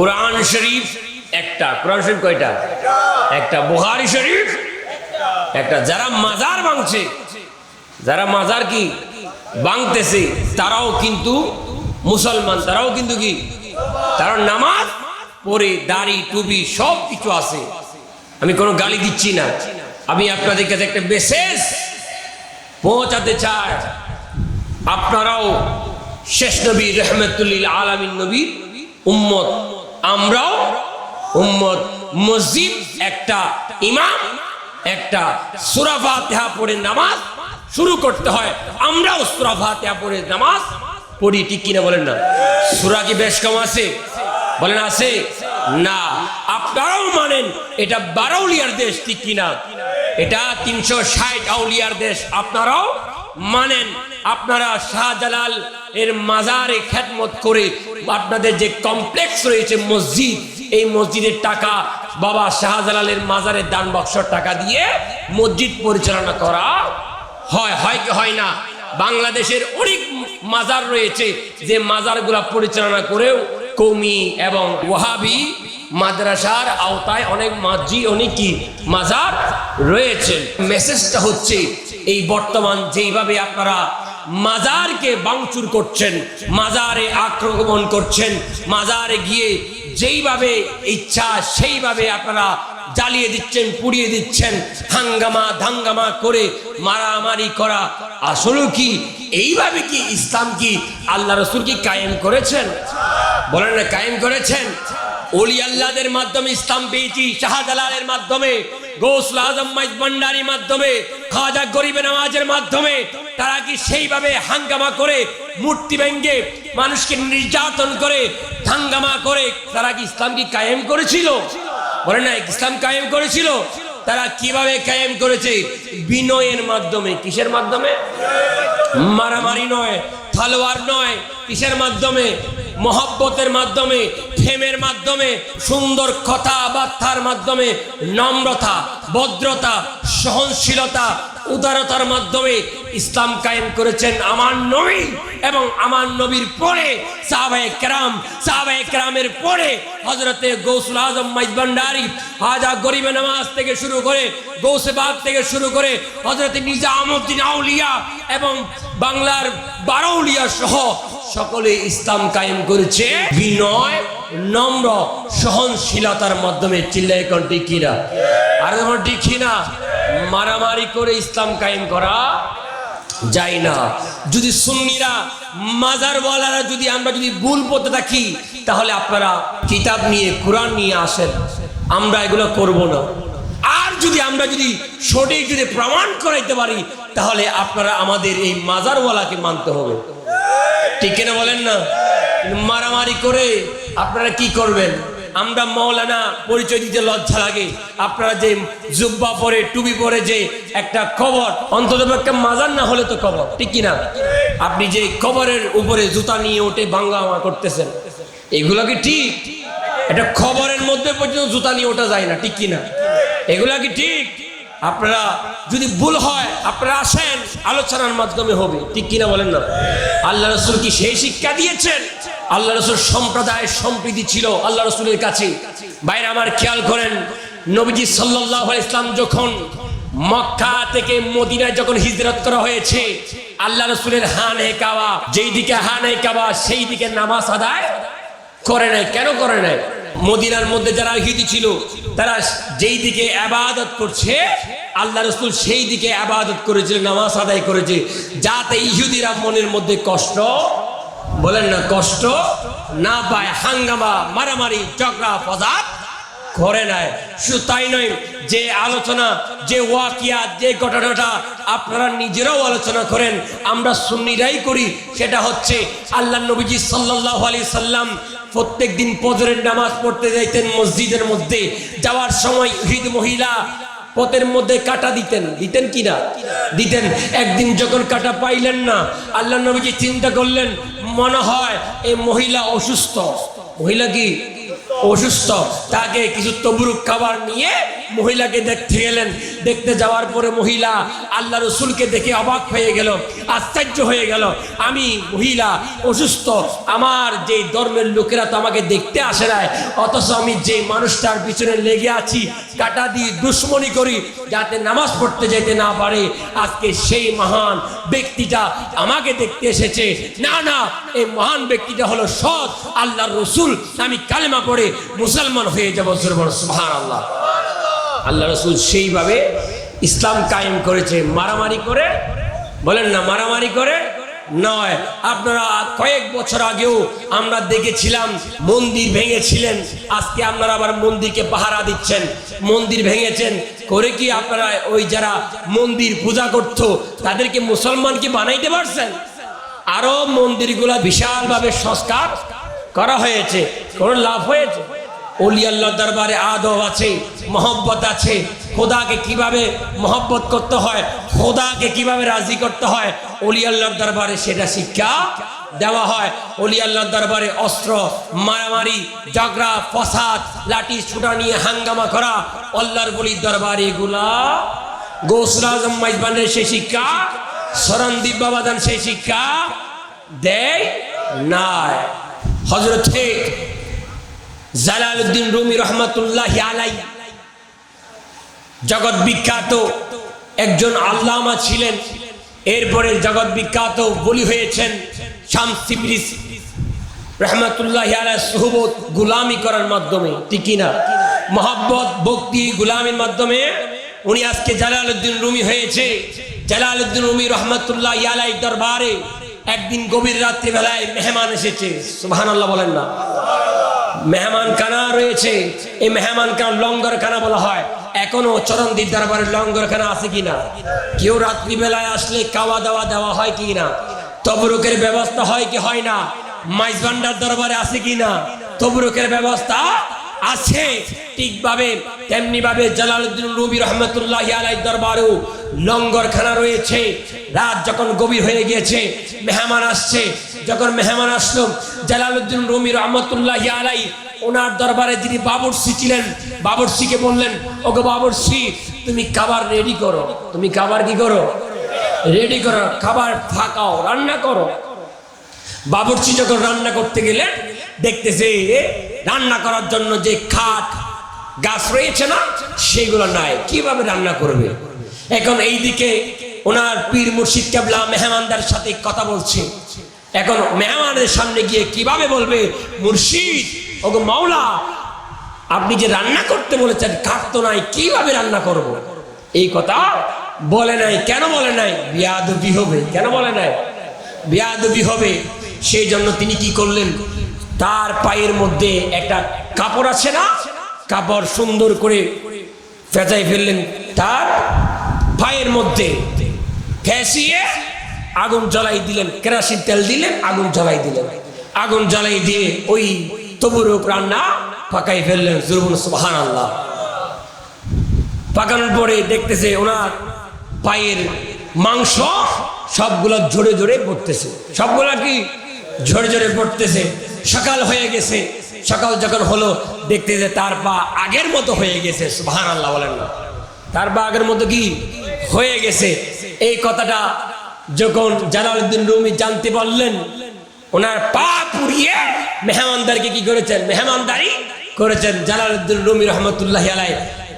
কোরআন শরীফ একটা, কোরআন শরীফ কয়টা? একটা। বুখারী শরীফ একটা। যারা মাজার ভাঙছে, যারা মাজার কি ভাঙতেছে, তারাও কিন্তু মুসলমান, তারাও কিন্তু কি, তারা নামাজ পড়ে, দাড়ি টুপি সব কিছু আছে। আমি কোনো গালি দিচ্ছি না, আমি আপনাদের কাছে একটা মেসেজ পৌঁছাতে চাই। আপনারাও শেষ নবী রহমতুল্লিল আলামিন নবীর উম্মত, আমরাও উম্মত। মসজিদ একটা, ইমাম একটা, সূরা ফাতিহা পড়ে নামাজ শুরু করতে হয়। আমরাও সূরা ফাতিহা পড়ে নামাজ পড়ি, ঠিক কিনা বলেন না? সূরা কি বেশ কম আছে? বলেন আছে না? আপনারাও মানেন এটা 12 আউলিয়ার দেশ, ঠিক কিনা? এটা 360 আউলিয়ার দেশ, আপনারাও মানেন। আপনারা শাহজালাল এর মাজারে খেদমত করে আপনাদের যে কমপ্লেক্স রয়েছে মসজিদ, এই মসজিদের টাকা বাবা শাহজালালের মাজারের দান বক্সর টাকা দিয়ে মসজিদ পরিচালনা করা হয়। হয় কি হয় না? বাংলাদেশের অনেক মাজার রয়েছে যে মাজারগুলা পরিচালনা করেও কওমি এবং ওয়াহাবি মাদ্রাসার আওতায় অনেক অনেক কি মাজার রয়েছে। মেসেজটা হচ্ছে এই বর্তমান যেইভাবে আপনারা মাজারকে ভাঙচুর করছেন, মাজারে আক্রমণ করছেন, মাজারে গিয়ে যেইভাবে ইচ্ছা সেইভাবে আপনারা জ্বালিয়ে দিচ্ছেন, পুড়িয়ে দিচ্ছেন, হাঙ্গামা ধাঙ্গামা করে মারামারি করা, আসলে কি এইভাবে কি ইসলাম কি আল্লাহ রাসূল কি কায়েম করেছেন? বলেন না, কায়েম করেছেন? ওলি আল্লাহদের মাধ্যমে ইসলাম পেয়েছি, শাহজালালের মাধ্যমে, গৌসুল আজম মাইজ ভান্ডারীর মাধ্যমে, খাজা গরিবে নওয়াজের মাধ্যমে। তারা কি সেইভাবে হাঙ্গামা করে, মূর্তি ভেঙ্গে, মানুষকে নির্যাতন করে, হাঙ্গামা করে তারা কি ইসলাম কি কায়েম করেছিল? বলেন না, ইসলাম কায়েম করেছিল? তারা কিভাবে কায়েম করেছে? বিনয়ের মাধ্যমে। কিসের মাধ্যমে? মারামারি নয়, তলোয়ার নয়। কিসের মাধ্যমে? মহব্বতের মাধ্যমে, প্রেমের মাধ্যমে, সুন্দর কথাবার্তার মাধ্যমে, নম্রতা, ভদ্রতা, সহনশীলতা, উদারতার মাধ্যমে ইসলাম কায়েম করেছেন আমার নবী এবং আমার নবীর পরে সাহাবায়ে কেরাম, সাহাবায়ে কেরামের পরে হযরতে গৌসুল আজম মাইজ ভান্ডারী, খাজা গরিবে নওয়াজ থেকে শুরু করে, গৌসে বাগ থেকে শুরু করে হযরতে নিজামউদ্দিন আউলিয়া এবং বাংলার 12 আউলিয়া সহ সকলে ইসলাম কায়েম করেছে বিনয়, নম্র, সহনশীলতার মাধ্যমে। চিল্লায়ে কোন ঠিক কিনা? আর যখন ঠিক কিনা? মারামারি করে ইসলাম কায়েম করা যায় না। যদি সুন্নিরা, মাজারওয়ালারা যদি আমরা যদি ভুল পথে থাকি, তাহলে আপনারা কিতাব নিয়ে, কোরআন নিয়ে আসেন, আমরা এগুলো করব না। আর যদি আমরা যদি সঠিক যদি প্রমাণ করাইতে পারি, তাহলে আপনারা আমাদের এই মাজারওয়ালাকে মানতে হবে, ঠিক কিনা বলেন না? মারামারি করে আপনারা কি করবেন? আমরা মাওলানা পরিচয় দিতে লজ্জা লাগে। আপনারা যে জুব্বা পরে, টুপি পরে, যে একটা কবর, অন্ততপক্ষে মাজার না হলে তো কবর, ঠিক কিনা? আপনি যে কবরের উপরে জুতা নিয়ে ওঠে ভাঙ্গামা করতেছেন, এগুলো কি ঠিক? এটা খবরের মধ্যে পর্যন্ত জুতা নিয়ে ওঠা যায় না, ঠিক কিনা? এগুলা কি ঠিক? আপনারা যদি ভুল হয় আপনারা আসেন, আলোচনার মাধ্যমে হবে, ঠিক কিনা বলেন না? আল্লাহ রাসূল কি সেই শিক্ষা দিয়েছেন? আল্লাহ রাসূল সম্প্রদায়ের সম্প্রীতি ছিল আল্লাহ রাসূলের কাছে। ভাইরা আমার খেয়াল করেন, নবীজি সাল্লাল্লাহু আলাইহি ওয়াসাল্লাম যখন মক্কা থেকে মদিনায় যখন হিজরত করা হয়েছে, আল্লাহ রাসূলের হানে কাবা, যেই দিকে হানে কাবা সেই দিকে নামাজ আদায় করে নাই। কেন করে নাই? মদিনার মধ্যে যারা ইহুদি ছিল, তারা যেই দিকে ইবাদত করছে, আল্লাহ রাসূল সেই দিকে ইবাদত করেছিল, নামাজ আদায় করেছে, যাতে ইহুদিরা মনের মধ্যে কষ্ট, বলেন না, কষ্ট না পায়, হাঙ্গামা, মারামারি, ঝগড়া ফসাদ করে নাই। শুধু তাই নয়, যে আলোচনা, যে ওয়াকিয়া, যে ঘটনাটা আপনারা নিজেরাও আলোচনা করেন, আমরা সুন্নিরাই করি, সেটা হচ্ছে আল্লাহ নবীজি সাল্লাল্লাহু আলাইহি সাল্লাম প্রত্যেক দিন ফজরের নামাজ পড়তে যাইতেন মসজিদের মধ্যে। যাওয়ার সময় ইহুদি মহিলা পথের মধ্যে কাঁটা দিতেন, দিতেন কিনা? দিতেন। একদিন যখন কাঁটা পাইলেন না, আল্লাহ নবীজি চিন্তা করলেন, মনে হয় এই মহিলা অসুস্থ। মহিলা কি অসুস্থ? তাকে কিছু তবরুক খাবার নিয়ে মহিলাকে দেখতে গেলেন। দেখতে যাওয়ার পরে মহিলা আল্লাহ রসুলকে দেখে অবাক হয়ে গেল, আশ্চর্য হয়ে গেল। আমি মহিলা অসুস্থ, আমার যে ধর্মের লোকেরা তো আমাকে দেখতে আসে না, অথচ আমি যে মানুষটার পিছনে লেগে আছি, কাটা দিয়ে দুশ্মনী করি যাতে নামাজ পড়তে যেতে না পারে, আজকে সেই মহান ব্যক্তিটা আমাকে দেখতে এসেছে। না না, এই মহান ব্যক্তিটা হলো সৎ আল্লাহর রসুল, আমি কালেমা পড়ে মুসলমান হয়ে যাবো। সুবহানাল্লাহ। আল্লাহ রসুল সেইভাবে ইসলাম কায়েম করেছে, মারামারি করে বলেন না, মারামারি করে নয়। আপনারা কয়েক বছর আগেও আমরা দেখেছিলাম মন্দির ভেঙেছিলেন, আজকে আপনারা আবার মন্দিরকে পাহারা দিচ্ছেন। মন্দির ভেঙেছেন করে কি আপনারা ওই যারা মন্দির পূজা করতো তাদেরকে মুসলমানকে বানাইতে পারছেন? আরো মন্দিরগুলা বিশালভাবে সংস্কার করা হয়েছে, কোনো লাভ হয়েছে? ওলি আল্লাহর দরবারে আদব আছে, মহব্বত আছে। খোদাকে কিভাবে মহব্বত করতে হয়, খোদাকে কিভাবে রাজি করতে হয়, ওলি আল্লাহর দরবারে সেটা শিক্ষা দেওয়া হয়। ওলি আল্লাহর দরবারে অস্ত্র, মারামারি, ঝগড়া, ফসাদ, লাঠি ছুটা নিয়ে হাঙ্গামা করা আল্লাহর ওলির দরবারে এগুলা গৌসুল আজম মাইজবানের সেই শিক্ষা, সরণদ্বীপ বাবাদান সেই শিক্ষা দেয় নাই। হযরত জালালউদ্দিন রুমি রহমাতুল্লাহি আলাইহি জগৎ বিখ্যাত একজন আল্লামা ছিলেন। এরপরে জগৎ বিখ্যাত বলি হয়েছেন শামস তিবরিজ রহমাতুল্লাহি আলাইহি সুহবত গোলামি করার মাধ্যমে, ঠিক কি না? মহব্বত, ভক্তি, গোলামির মাধ্যমে উনি আজকে জালালউদ্দিন রুমি হয়েছে। জালালউদ্দিন রুমি রহমাতুল্লাহি আলাইহি দরবারে একদিন গভীর রাত্রি বেলায় মেহমান এসেছে। সুবহানাল্লাহ বলেন না। মেহমান খানা রয়েছে, এই মেহমান খানা লঙ্গরখানা বলা হয়। এখনো চরণদ্বীপ দরবারের লঙ্গরখানা আছে কিনা? কেউ রাত্রি বেলায় আসলে খাওয়া দাওয়া দেওয়া হয় কি না? তবরুকের ব্যবস্থা হয় কি হয় না? মাইজবান্ডার দরবারে আছে কিনা? তবরুকের ব্যবস্থা আছে। ঠিকভাবে তেমনি ভাবে জালালউদ্দিন রুমি রহমাতুল্লাহি আলাইহি দরবারেও লঙ্গরখানা রয়েছে। রাত যখন গভীর হয়ে গিয়েছে, মেহমান আসছে। যখন মেহমান আসলো, জালালউদ্দিন রুমি রহমাতুল্লাহি আলাইহি ওনার দরবারে যিনি বাবুর্চি ছিলেন, বাবুর্চিকে বললেন, ওগো বাবুর্চি, তুমি খাবার রেডি করো। তুমি খাবার কি করো? রেডি করো, খাবার ফাঁকাও, রান্না করো। বাবুর্চি যখন রান্না করতে গেলেন, দেখতেছে রান্না করার জন্য যে খাট গাছ রয়েছে না, সেগুলো নাই। কিভাবে রান্না করবে? এখন এইদিকে ওনার পীর মুর্শিদ কেবলা মেহমানদার সাথে কথা বলছে। এখন মেহমানের সামনে গিয়ে কিভাবে বলবে, মুর্শিদ, ওগো মাওলা, আপনি যে রান্না করতে বলেছেন, খাট তো নাই, কিভাবে রান্না করব? এই কথা বলে নাই। কেন বলে নাই? বেয়াদবি হবে। কেন বলে নাই? বেয়াদবি হবে। সেই জন্য তিনি কি করলেন, তার পায়ের মধ্যে একটা কাপড় আছে না, কাপড় সুন্দর করে ফেঁচাই ফেললেন তার পায়ের মধ্যে, ফেঁসিয়ে আগুন জ্বালাই দিলেন, কেরোসিন তেল দিলেন, আগুন জ্বালাই দিলেন। আগুন জ্বালাই দিয়ে ওই তবুরুক রান্না পাকাই ফেললেন। সুবহানাল্লাহ। পাকানোর পরে দেখতেছে ওনার পায়ের মাংস সবগুলো ঝরে ঝরে পড়তেছে। সবগুলা কি ঝরে ঝরে পড়তেছে। সকাল হয়ে গেছে। সকাল যখন হলো, দেখতেছে তার পা আগের মতো হয়ে গেছে। সুবহানাল্লাহ বলেন না। তার পা আগের মতো কি হয়ে গেছে। এই কথাটা যখন জালালউদ্দিন রুমি জানতে পারলেন, ওনার পা পুড়িয়ে মেহমানদারকে কি করেছেন? মেহমানদারি করেছেন। জালালউদ্দিন রুমি রহমাতুল্লাহি আলাইহি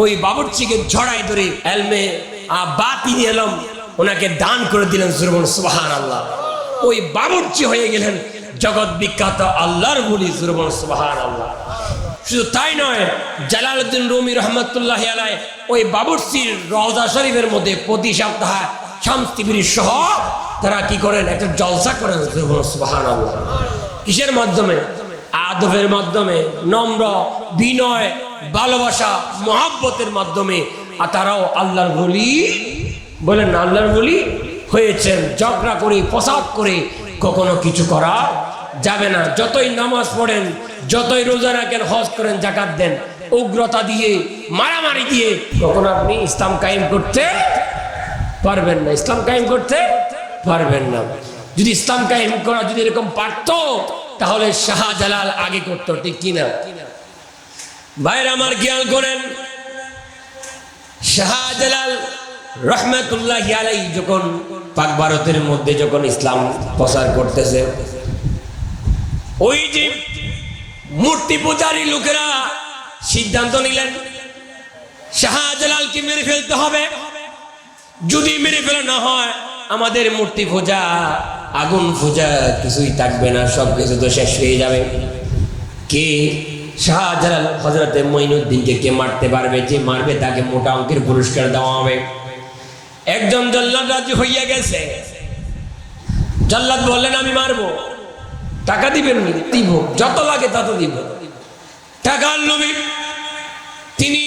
ওই বাবুর্চিকে ঝড়াই ধরে এলমে বাতি এলম ওনাকে দান করে দিলেন। সুবহানাল্লাহ। ওই বাবুর্চি হয়ে গেলেন জগৎ বিখ্যাত আল্লাহর ওলি। সুবহানাল্লাহ। শুধু তাই নয়, জালালউদ্দিন রুমি রহমাতুল্লাহি আলাইহি ওই বাবুর্চির রওজা শরীফের মধ্যে প্রতি সপ্তাহে শামস তিবরিজ সহ তারা কি করেন? একটা জলসা করেন। সুবহানাল্লাহ। কিসের মাধ্যমে? আদবের মাধ্যমে, নম্র, বিনয়, ভালোবাসা, মহব্বতের মাধ্যমে। আর তারাও আল্লাহর ওলি, বলেন না, আল্লাহর ওলি হয়েছেন। ঝগড়া করে, ফসাদ করে কখনো কিছু করা যাবে না। যতই নামাজ পড়েন, যতই রোজা রাখেন, হজ করেন, যাকাত দেন, উগ্রতা দিয়ে, মারামারি দিয়ে কখনো আপনি ইসলাম কায়েম করতে পারবেন না। ইসলাম কায়েম করতে পারবেন না। যদি ইসলাম কায়েম করা যদি এরকম পারত, তাহলে শাহজালাল আগে করতো, ঠিক কিনা? ভাইরা আমার খেয়াল করেন, শাহজালাল রহমাতুল্লাহি আলাইহি যখন পাক ভারতের মধ্যে যখন ইসলাম প্রচার করতেছে, ওই যে মূর্তি পূজারী লোকেরা সিদ্ধান্ত নিলেন শাহজালালকে মেরে ফেলতে হবে। যদি মেরে ফেলা না হয় আমাদের মূর্তি পূজা, আগুন পূজা কিছুই থাকবে না, সব কিছু তো শেষ হয়ে যাবে। কে শাহজালাল হযরতে মঈনুদ্দিনকে কে মারতে পারবে? যে মারবে তাকে মোটা অঙ্কের পুরস্কার দেওয়া হবে। একজন জল্লাদ রাজি হইয়া গেছে। জল্লাদ বললেন আমি মারবো, টাকা দিবেন? দিব, যত লাগে তত দিব। টাকার লোভী তিনি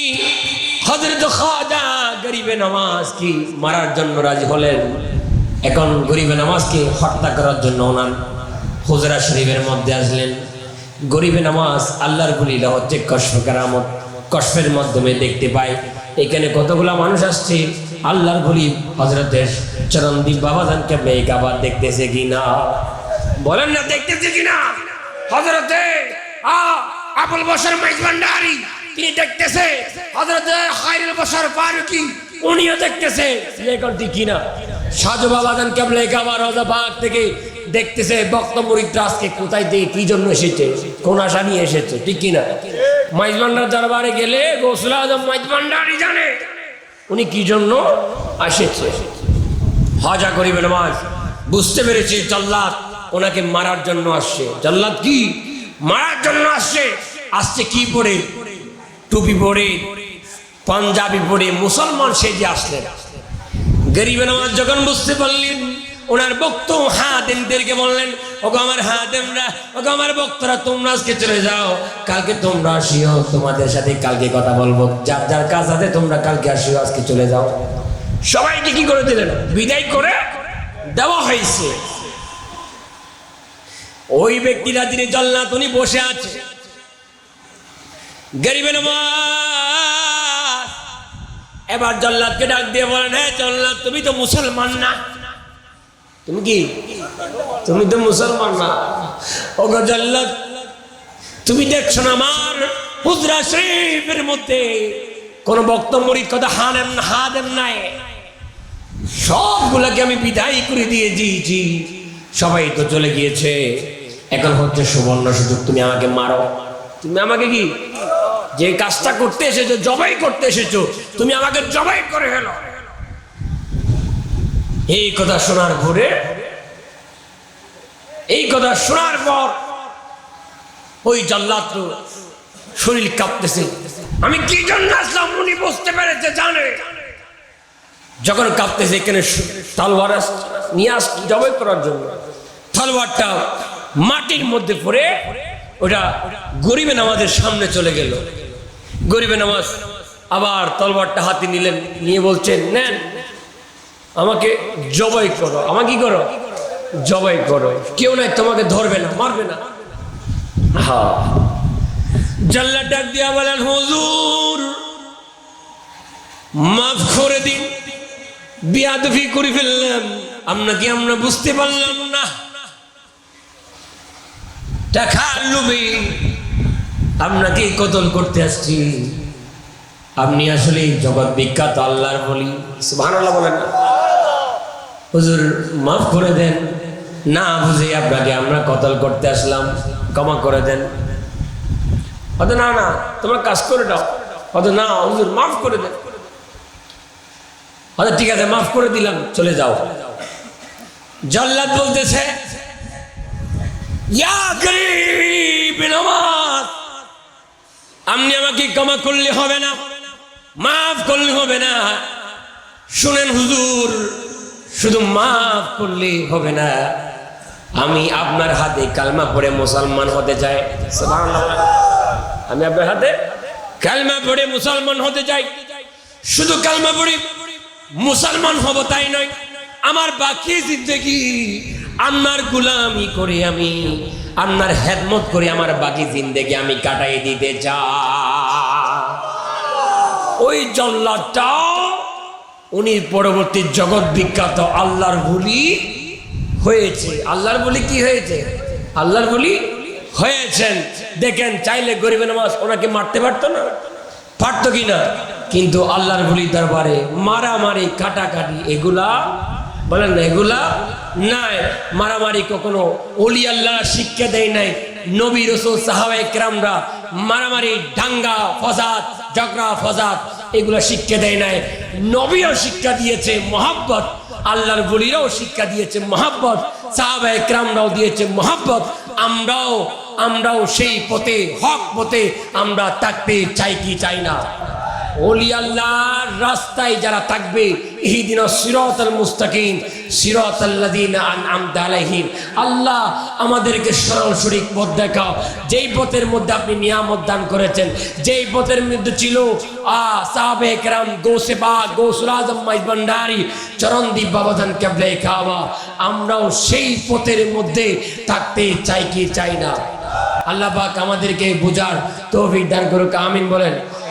হযরত খাজা গরিবে নওয়াজ কি মারার জন্য রাজি হলেন। এখন গরিবে নওয়াজকে হত্যা করার জন্য ওনার হুজরা শরীফের মধ্যে আসলেন। গরিবে নওয়াজ আল্লাহর বলিলা হচ্ছে কশফ কারামত, কশফের মাধ্যমে দেখতে পায় এখানে কতগুলা মানুষ আসছে। আল্লাহর বলি হযরতের চরণদ্বীপ বাবাজান কেবলা এই কাবা দেখতেছে কিনা, বলেন না দেখতেছে কিনা? হযরতে আবুল বশর মাইজ ভান্ডারী তিনি দেখতেছে, হযরতে খায়রুল বশর ফারুকী উনিও দেখতেছে, লেখনটি কিনা? সাজু বাবাজান কেবলা এই কাবা রওজা পাক থেকে দেখতেছে বক্তা মুরিদরা আজকে কোথায় থেকে কি জন্য এসেছে, কোন আশা নিয়ে এসেছে, ঠিক কিনা? মাইজ ভান্ডার দরবারে গেলে গৌসুল আজম মাইজ ভান্ডারী জানে উনি কি জন্য আসেছে। হাজা গরিবে নওয়াজ বুঝতে পেরেছে জল্লাদ ওনাকে মারার জন্য আসছে। জল্লাদ কি মারার জন্য আসছে? আসছে কি পরে? টুপি পরে, পাঞ্জাবি পরে, মুসলমান সেজে আসলেন। গরিবে নওয়াজ যখন বুঝতে পারলেন, ওনার বক্ত হাদেমদেরকে বললেন, ওগো আমার হাদেমরা, ওগো আমার বক্তরা, তোমরা আজকে চলে যাও, কালকে তোমরা আসিও, তোমাদের সাথে কালকে কথা বলবো, যার যার কাজ আছে তোমরা কালকে আসিও, আজকে চলে যাও। সবাইকে কি করে দিলেন? বিদায় করে দেওয়া হয়েছে। ওই ব্যক্তিরা যিনি জল্লাদ উনি বসে আছে। গরিবে নওয়াজ এবার জল্লাদকে ডাক দিয়ে বলেন, হ্যাঁ জল্লাদ তুমি তো মুসলমান না? তুমি কি? তুমি তো মুসলমান না। ওগো জল্লাদ তুমি দেখছো না আমার হুজরা শরীফের মধ্যে কোন বক্তব্য মুরিদ কথা হাদেম নাই, সবগুলাকে আমি বিদায় করে দিয়ে দিয়েছি, সবাই তো চলে গিয়েছে, এখন হচ্ছে সুবর্ণ সুযোগ, তুমি আমাকে মারো। তুমি আমাকে কি যে কাজটা করতে এসেছো, জবাই করতে এসেছো, তুমি আমাকে জবাই করে ফেলো। এই কথা শোনার পরে, এই কথা শোনার পর ওই জল্লাদ শরীর কাঁপতেছে, আমি কি জন্য আসলাম উনি বুঝতে পেরেছে, জানে। যখন কাঁপতেছে এখানে তলোয়ার নিয়ে আস জবাই করার জন্য, তলোয়ারটা মাটির মধ্যে পড়ে ওটা গরিবে নওয়াজের সামনে চলে গেল। গরিবে নওয়াজ আবার তলোয়ারটা হাতে নিলেন, নিয়ে বলছেন, নেন আমাকে জবাই করো। আমাকে কি করো? জবাই করো। কেউ নাই তোমাকে ধরবে না, মারবে না। হ্যাঁ, জল্লাদ ডাক দিয়া বলেন, হুজুর মাফ করে দিন, বিয়াদবি করে ফেললাম, আপনাকে আমরা বুঝতে পারলাম না, টাকার লোভে আপনাকে কতল করতে আসছি। আপনি আসলে জগৎ বিখ্যাত আল্লাহর বলি, সুবহানাল্লাহ বলেন না? হুজুর মাফ করে দেন, না বুঝে আপনাকে আমরা কতল করতে আসলাম, ক্ষমা করে দেন। হয়তো না না তোমরা কাজ করে দাও, হয়তো না হুজুর মাফ করে দেন, হয়তো ঠিক আছে মাফ করে দিলাম, চলে যাও। জল্লাদ বলতেছে, ইয়া গরিবে নওয়াজ, আপনি আমাকে ক্ষমা করলে হবে না, মাফ করলে হবে না। শুনেন হুজুর, শুধু মাফ করলে হবে না, আমি আপনার হাতে কালমা পড়ে মুসলমান হতে চাই। সুবহানাল্লাহ। আমি আপনার হাতে কালমা পড়ে মুসলমান হতে চাই। শুধু কালমা পড়ে মুসলমান হব তাই নয়, আমার বাকি জিন্দেগি আপনার গোলামি করে, আমি আপনার খেদমত করে আমার বাকি জিন্দেগি আমি কাটাই দিতে চাই। ওই জল্লাদটা উনি পরবর্তী জগৎ বিখ্যাত আল্লাহর বলি হয়েছে। আল্লাহর বলি কি হয়েছে? আল্লাহর বলি হয়েছেন। দেখেন, চাইলে গরিবে নওয়াজ ওনাকে মারতে পারতো না? পারতো কিনা? কিন্তু আল্লাহর বলি দরবারে মারামারি কাটাকাটি এগুলা বলেন না, এগুলা নাই। মারামারি কখনো ওলি আল্লাহ শিক্ষা দেয় নাই। নবী রাসূল সাহাবায়ে কেরামরা মারামারি দাঙ্গা ফসাদ ঝগড়া ফসাদ এগুলা শিক্ষা দেয় নাই। নবীও শিক্ষা দিয়েছে মহব্বত, আল্লাহর বলিরাও শিক্ষা দিয়েছে মহব্বত, সাহাবায়ে কেরামরাও দিয়েছে মহব্বত। আমরাও সেই পথে হক পথে আমরা থাকতে চাই কি চাই না? ওলি আল্লাহর রাস্তায় যারা থাকবে, ইহদিনাস সিরাতাল মুস্তাকিম সিরাতাল্লাযিনা আনআমতা আলাইহিম, আল্লাহ আমাদেরকে সরল সঠিক পথ দেখাও, যেই পথের মধ্যে আপনি নিয়ামত দান করেছেন, যেই পথের মধ্যে ছিল সাহাবায়ে কেরাম, গৌসে পাক, গৌসুল আজম মাইজ ভান্ডারী, চরণদ্বীপ বাবাজান কিবলায়ে কাবা, আমরাও সেই পথের মধ্যে থাকতে চাই কি চাই না? আল্লাহ পাক আমাদেরকে বুঝার তৌফিক দান করুক, আমিন বলেন।